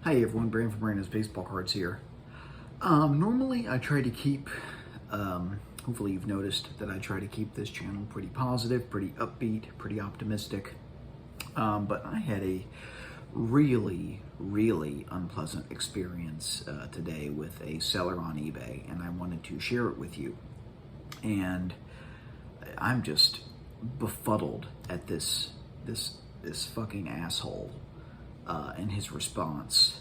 Hi everyone, Brandon from Brandon's Baseball Cards here. Normally I try to keep, hopefully you've noticed that I try to keep this channel pretty positive, pretty upbeat, pretty optimistic. But I had a really unpleasant experience today with a seller on eBay, and I wanted to share it with you. And I'm just befuddled at this fucking asshole and his response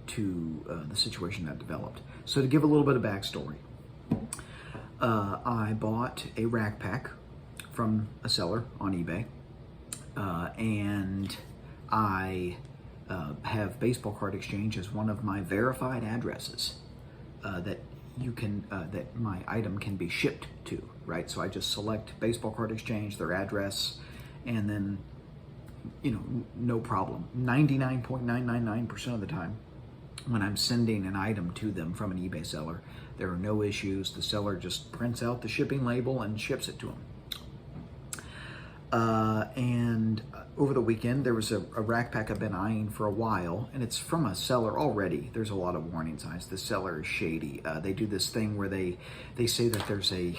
to the situation that developed. So to give a little bit of backstory, I bought a rack pack from a seller on eBay, and I have Baseball Card Exchange as one of my verified addresses that you can that my item can be shipped to, right? So I just select Baseball Card Exchange, their address, and then, you know, no problem. 99.999% of the time when I'm sending an item to them from an eBay seller, there are no issues. The seller just prints out the shipping label and ships it to them. And over the weekend, there was a rack pack I've been eyeing for a while, and it's from a seller already. There's a lot of warning signs. The seller is shady. They do this thing where they say that there's a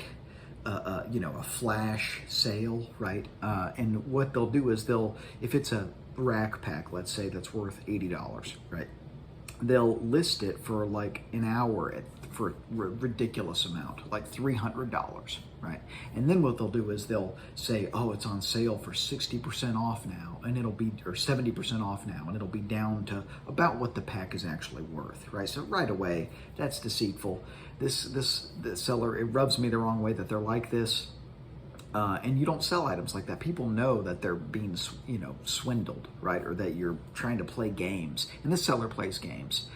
flash sale, right? And what they'll do is if it's a rack pack, let's say that's worth $80, right? They'll list it for like an hour for a ridiculous amount, like $300, right? And then what they'll do is they'll say, oh, it's on sale for 60% off now, and it'll be, or 70% off now, and it'll be down to about what the pack is actually worth, right? So right away, that's deceitful. This seller, it rubs me the wrong way that they're like this. And you don't sell items like that. People know that they're being, swindled, right? Or that you're trying to play games. And this seller plays games.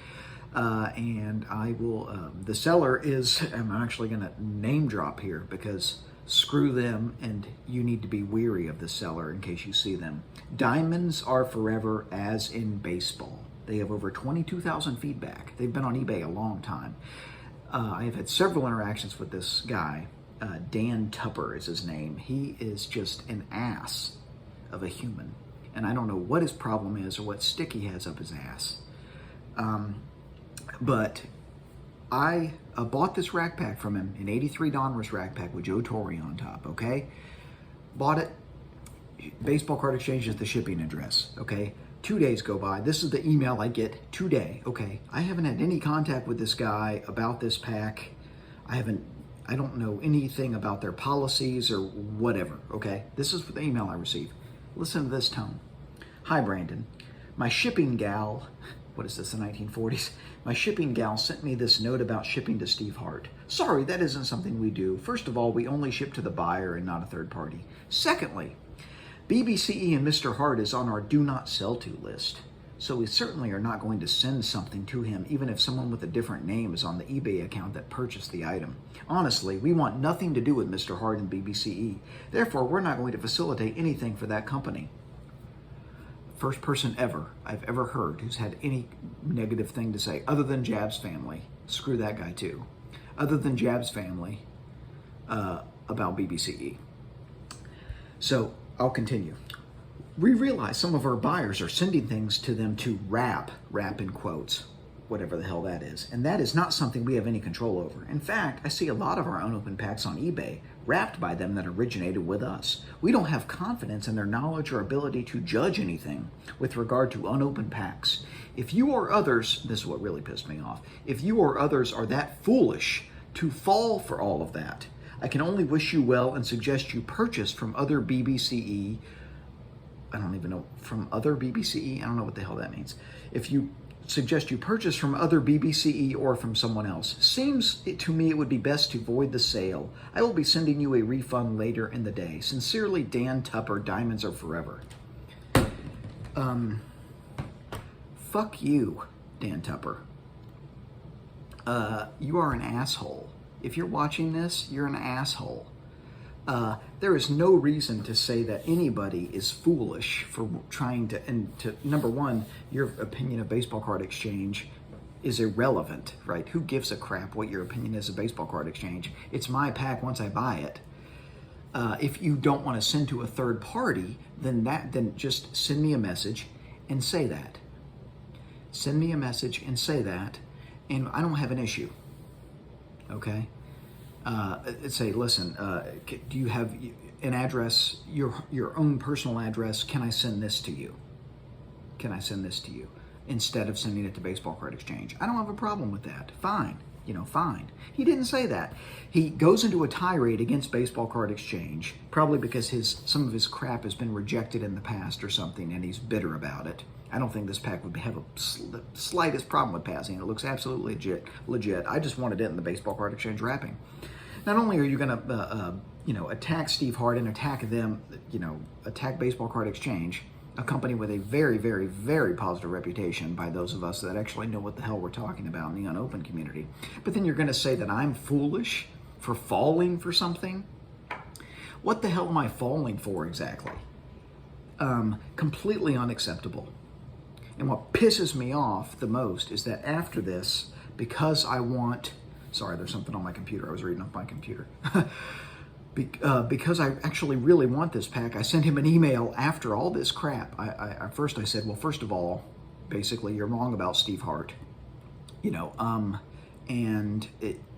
And I will, the seller is, I'm actually going to name drop here because screw them, and you need to be weary of the seller in case you see them. Diamonds are forever, as in baseball. They have over 22,000 feedback. They've been on eBay a long time. I have had several interactions with this guy. Dan Tupper is his name. He is just an ass of a human. And I don't know what his problem is or what stick he has up his ass. But I bought this rack pack from him, an 83 Donruss rack pack with Joe Torre on top, okay? Bought it. Baseball Card Exchange is the shipping address, okay? 2 days go by. This is the email I get today, okay? I haven't had any contact with this guy about this pack. I don't know anything about their policies or whatever, okay? This is the email I received. Listen to this tone. Hi, Brandon. My shipping gal, what is this, the 1940s? My shipping gal sent me this note about shipping to Steve Hart. Sorry, that isn't something we do. First of all, we only ship to the buyer and not a third party. Secondly, BBCE and Mr. Hart is on our do not sell to list. So we certainly are not going to send something to him, even if someone with a different name is on the eBay account that purchased the item. Honestly, we want nothing to do with Mr. Hart and BBCE. Therefore, we're not going to facilitate anything for that company. First person ever I've ever heard who's had any negative thing to say, other than Jab's family. Screw that guy too. Other than Jab's family about BBCE. So I'll continue. We realize some of our buyers are sending things to them to wrap in quotes, whatever the hell that is. And that is not something we have any control over. In fact, I see a lot of our unopened packs on eBay wrapped by them that originated with us. We don't have confidence in their knowledge or ability to judge anything with regard to unopened packs. If you or others, this is what really pissed me off, if you or others are that foolish to fall for all of that, I can only wish you well and suggest you purchase from other BBCE. I don't even know, from other BBCE? I don't know what the hell that means. If you suggest you purchase from other BBCE or from someone else. Seems to me it would be best to void the sale. I will be sending you a refund later in the day. Sincerely, Dan Tupper, Diamonds Are Forever. Fuck you, Dan Tupper. You are an asshole. If you're watching this, you're an asshole. There is no reason to say that anybody is foolish for trying to, number one, your opinion of Baseball Card Exchange is irrelevant, right? Who gives a crap what your opinion is of Baseball Card Exchange? It's my pack once I buy it. If you don't want to send to a third party, then just send me a message and say that. Send me a message and say that, and I don't have an issue. Okay? Say, listen, do you have an address, your own personal address? Can I send this to you? Can I send this to you? Instead of sending it to Baseball Card Exchange. I don't have a problem with that. Fine. Fine. He didn't say that. He goes into a tirade against Baseball Card Exchange, probably because some of his crap has been rejected in the past or something, and he's bitter about it. I don't think this pack would have the slightest problem with passing. It looks absolutely legit. I just wanted it in the Baseball Card Exchange wrapping. Not only are you going to, attack Steve Hart and attack them, attack Baseball Card Exchange, a company with a very, very, very positive reputation by those of us that actually know what the hell we're talking about in the unopened community. But then you're going to say that I'm foolish for falling for something? What the hell am I falling for exactly? Completely unacceptable. And what pisses me off the most is that after this, because I want... Sorry, there's something on my computer. I was reading off my computer. Because I actually really want this pack, I sent him an email after all this crap. First I said, well, first of all, basically, you're wrong about Steve Hart.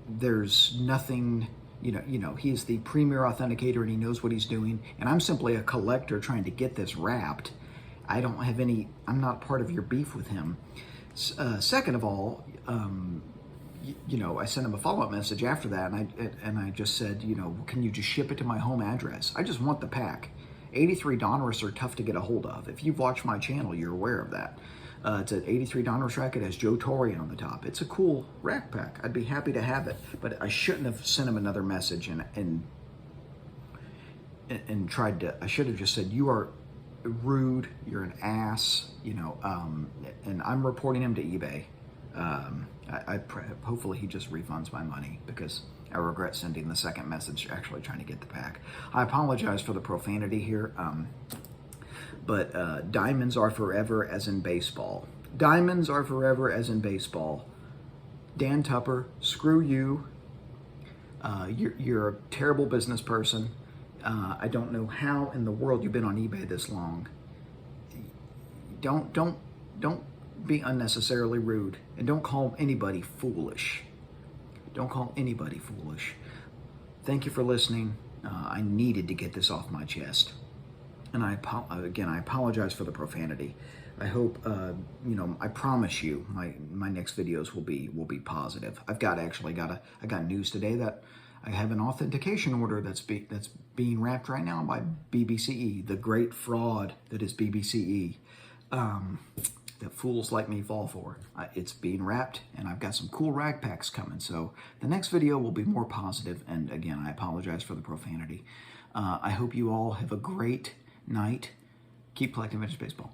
There's nothing, he's the premier authenticator and he knows what he's doing. And I'm simply a collector trying to get this wrapped. I'm not part of your beef with him. Second of all, I sent him a follow-up message after that, and I just said, can you just ship it to my home address? I just want the pack. 83 Donruss are tough to get a hold of. If you've watched my channel, you're aware of that. It's an 83 Donruss rack. It has Joe Torre on the top. It's a cool rack pack. I'd be happy to have it, but I shouldn't have sent him another message and tried to. I should have just said, you are rude. You're an ass. And I'm reporting him to eBay. Hopefully he just refunds my money because I regret sending the second message actually trying to get the pack. I apologize for the profanity here, but diamonds are forever as in baseball. Diamonds are forever as in baseball. Dan Tupper, screw you. You're a terrible business person. I don't know how in the world you've been on eBay this long. Don't be unnecessarily rude, and don't call anybody foolish. Don't call anybody foolish. Thank you for listening. I needed to get this off my chest, and I apologize for the profanity. I hope I promise you my next videos will be positive. I got news today that I have an authentication order that's being wrapped right now by BBCE, the great fraud that is BBCE. That fools like me fall for. It's being wrapped, and I've got some cool rag packs coming. So the next video will be more positive, and again, I apologize for the profanity. I hope you all have a great night. Keep collecting vintage baseball.